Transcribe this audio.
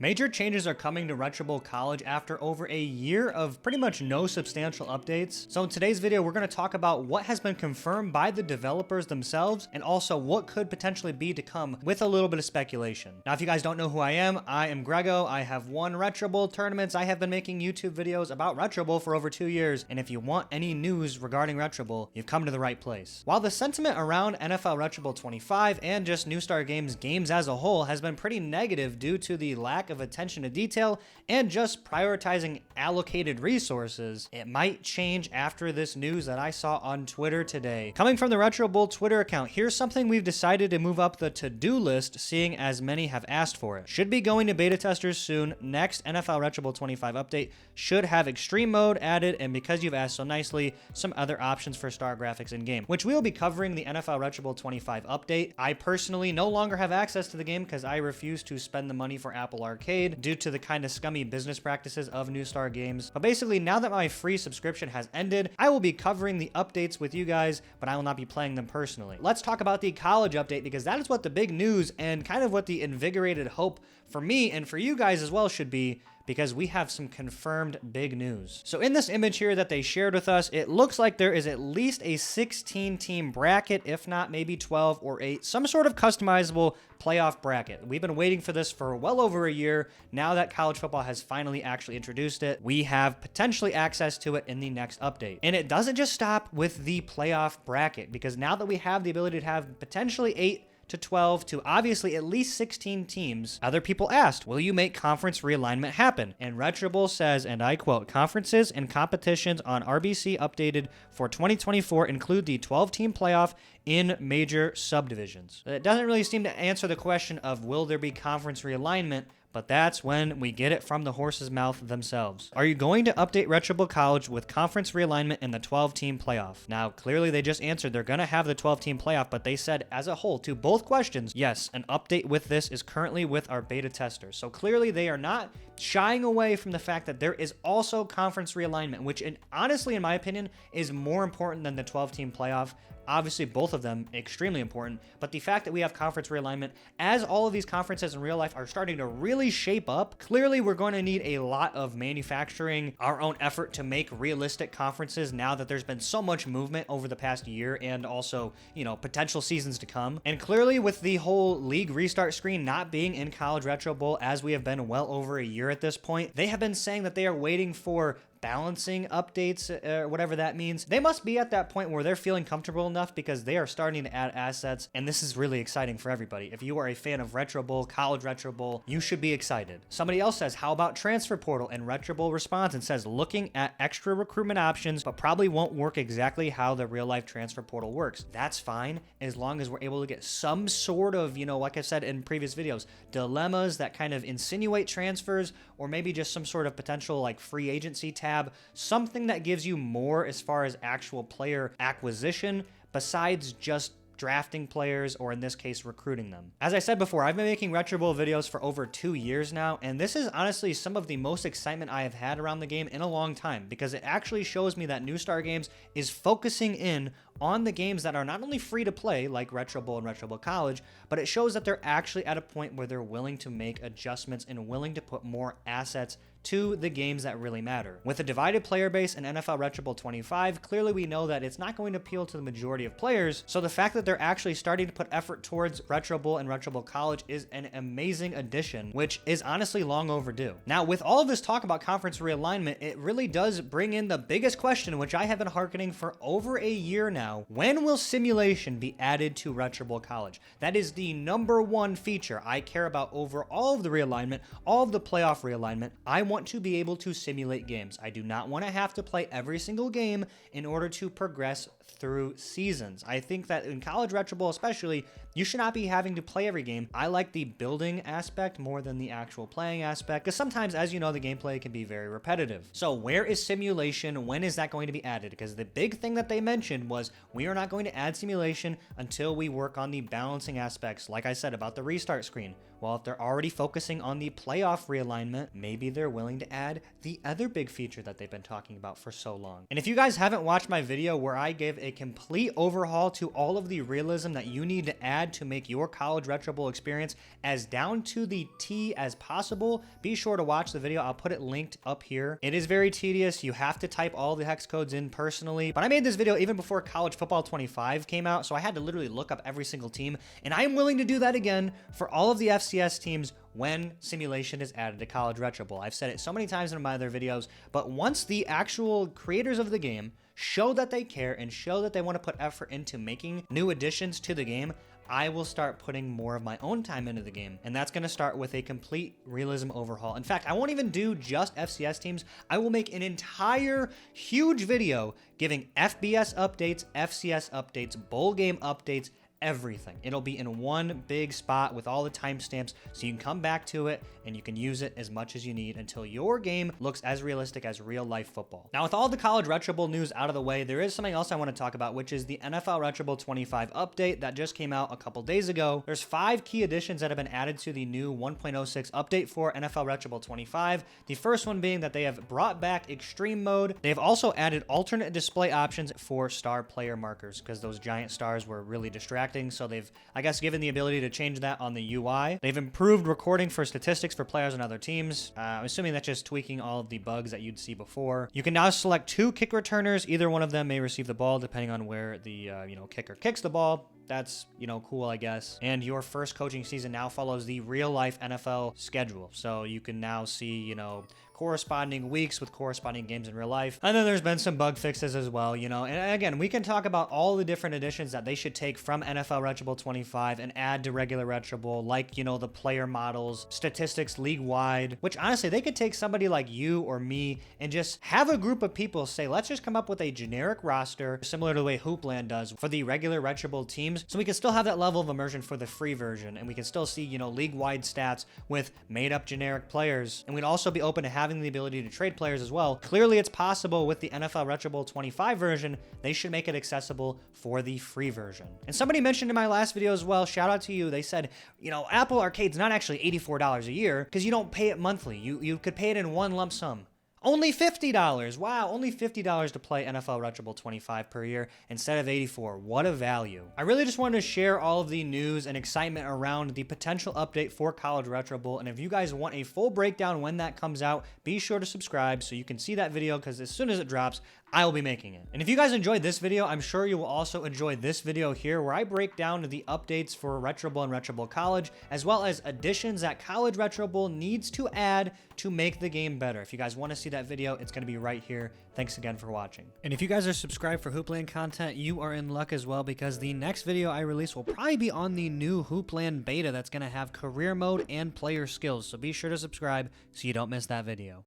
Major changes are coming to Retro Bowl College after over a year of pretty much no substantial updates. So in today's video, we're going to talk about what has been confirmed by the developers themselves and also what could potentially be to come with a little bit of speculation. Now, if you guys don't know who I am Grego. I have won Retro Bowl tournaments. I have been making YouTube videos about Retro Bowl for over 2 years. And if you want any news regarding Retro Bowl, you've come to the right place. While the sentiment around NFL Retro Bowl 25 and just New Star games as a whole has been pretty negative due to the lack of attention to detail and just prioritizing allocated resources, it might change after this news that I saw on Twitter today. Coming from the Retro Bowl Twitter account, here's something we've decided to move up the to-do list, seeing as many have asked for it. Should be going to beta testers soon. Next NFL Retro Bowl 25 update should have extreme mode added, and because you've asked so nicely, some other options for star graphics in game, which we'll be covering the NFL Retro Bowl 25 update. I personally no longer have access to the game because I refuse to spend the money for Apple Arcade due to the kind of scummy business practices of New Star Games. But basically, now that my free subscription has ended, I will be covering the updates with you guys, but I will not be playing them personally. Let's talk about the college update, because that is what the big news and kind of what the invigorated hope for me and for you guys as well should be, because we have some confirmed big news. So in this image here that they shared with us, it looks like there is at least a 16-team bracket, if not maybe 12 or 8, some sort of customizable playoff bracket. We've been waiting for this for well over a year. Now that college football has finally actually introduced it, we have potentially access to it in the next update. And it doesn't just stop with the playoff bracket, because now that we have the ability to have potentially 8 to 12 to obviously at least 16 teams, other people asked, will you make conference realignment happen? And Retro Bowl says, and I quote, conferences and competitions on RBC updated for 2024 include the 12-team playoff in major subdivisions. It doesn't really seem to answer the question of will there be conference realignment, but that's when we get it from the horse's mouth themselves. Are you going to update Retro Bowl College with conference realignment in the 12-team playoff? Now, clearly they just answered they're going to have the 12-team playoff, but they said as a whole to both questions, yes, an update with this is currently with our beta testers. So clearly they are not shying away from the fact that there is also conference realignment, which honestly, in my opinion, is more important than the 12-team playoff. Obviously, both of them extremely important, but the fact that we have conference realignment, as all of these conferences in real life are starting to really shape up, clearly we're going to need a lot of manufacturing our own effort to make realistic conferences now that there's been so much movement over the past year and also, potential seasons to come. And clearly with the whole league restart screen not being in College Retro Bowl, as we have been well over a year at this point, they have been saying that they are waiting for balancing updates, whatever that means. They must be at that point where they're feeling comfortable enough, because they are starting to add assets, and this is really exciting for everybody. If you are a fan of Retro Bowl, College Retro Bowl, you should be excited. Somebody else says, how about transfer portal? And Retro Bowl responds and says, looking at extra recruitment options, but probably won't work exactly how the real life transfer portal works. That's fine, as long as we're able to get some sort of, like I said in previous videos, dilemmas that kind of insinuate transfers, or maybe just some sort of potential like free agency tab, something that gives you more as far as actual player acquisition besides just drafting players, or in this case, recruiting them. As I said before, I've been making Retro Bowl videos for over 2 years now, and this is honestly some of the most excitement I have had around the game in a long time, because it actually shows me that New Star Games is focusing in on the games that are not only free to play, like Retro Bowl and Retro Bowl College, but it shows that they're actually at a point where they're willing to make adjustments and willing to put more assets to the games that really matter. With a divided player base in NFL Retro Bowl 25, clearly we know that it's not going to appeal to the majority of players, so the fact that they're actually starting to put effort towards Retro Bowl and Retro Bowl College is an amazing addition, which is honestly long overdue. Now, with all of this talk about conference realignment, it really does bring in the biggest question, which I have been hearkening for over a year now. When will simulation be added to Retro Bowl College? That is the #1 feature I care about over all of the realignment, all of the playoff realignment. I want to be able to simulate games. I do not want to have to play every single game in order to progress through seasons. I think that in College Retro Bowl especially, you should not be having to play every game. I like the building aspect more than the actual playing aspect, because sometimes, as you know, the gameplay can be very repetitive. So where is simulation? When is that going to be added? Because the big thing that they mentioned was we are not going to add simulation until we work on the balancing aspects, like I said about the restart screen. Well, if they're already focusing on the playoff realignment, maybe they're willing to add the other big feature that they've been talking about for so long. And if you guys haven't watched my video where I give a complete overhaul to all of the realism that you need to add to make your college Retro Bowl experience as down to the T as possible. Be sure to watch the video. I'll put it linked up here. It is very tedious. You have to type all the hex codes in personally, but I made this video even before College Football 25 came out, so I had to literally look up every single team, and I am willing to do that again for all of the FCS teams when simulation is added to College Retro Bowl. I've said it so many times in my other videos, but once the actual creators of the game show that they care and show that they want to put effort into making new additions to the game, I will start putting more of my own time into the game. And that's going to start with a complete realism overhaul. In fact, I won't even do just FCS teams. I will make an entire huge video giving FBS updates, FCS updates, bowl game updates, everything. It'll be in one big spot with all the timestamps, so you can come back to it and you can use it as much as you need until your game looks as realistic as real life football. Now, with all the College Retro Bowl news out of the way, there is something else I want to talk about, which is the NFL Retro Bowl 25 update that just came out a couple days ago. There's 5 key additions that have been added to the new 1.06 update for NFL Retro Bowl 25. The first one being that they have brought back Extreme Mode. They have also added alternate display options for star player markers because those giant stars were really distracting. So they've, I guess, given the ability to change that on the UI. They've improved recording for statistics for players on other teams. I'm assuming that's just tweaking all of the bugs that you'd see before. You can now select 2 kick returners. Either one of them may receive the ball depending on where the kicker kicks the ball. That's, cool, I guess. And your first coaching season now follows the real life NFL schedule. So you can now see, corresponding weeks with corresponding games in real life. And then there's been some bug fixes as well, and again, we can talk about all the different additions that they should take from NFL Retro Bowl 25 and add to regular Retro Bowl, like, the player models, statistics league-wide, which honestly, they could take somebody like you or me and just have a group of people say, let's just come up with a generic roster, similar to the way Hoopland does for the regular Retro Bowl teams, so we can still have that level of immersion for the free version, and we can still see, league-wide stats with made-up generic players, and we'd also be open to having the ability to trade players as well. Clearly, it's possible with the NFL Retro Bowl 25 version. They should make it accessible for the free version. And somebody mentioned in my last video as well, shout out to you, they said, Apple Arcade's not actually $84 a year because you don't pay it monthly. You could pay it in one lump sum. Only $50. Wow, only $50 to play NFL Retro Bowl 25 per year instead of $84. What a value. I really just wanted to share all of the news and excitement around the potential update for College Retro Bowl. And if you guys want a full breakdown when that comes out, be sure to subscribe so you can see that video, because as soon as it drops, I will be making it. And if you guys enjoyed this video, I'm sure you will also enjoy this video here, where I break down the updates for Retro Bowl and Retro Bowl College, as well as additions that College Retro Bowl needs to add to make the game better. If you guys want to see that video, it's going to be right here. Thanks again for watching. And if you guys are subscribed for Hoopland content, you are in luck as well, because the next video I release will probably be on the new Hoopland beta that's going to have career mode and player skills. So be sure to subscribe so you don't miss that video.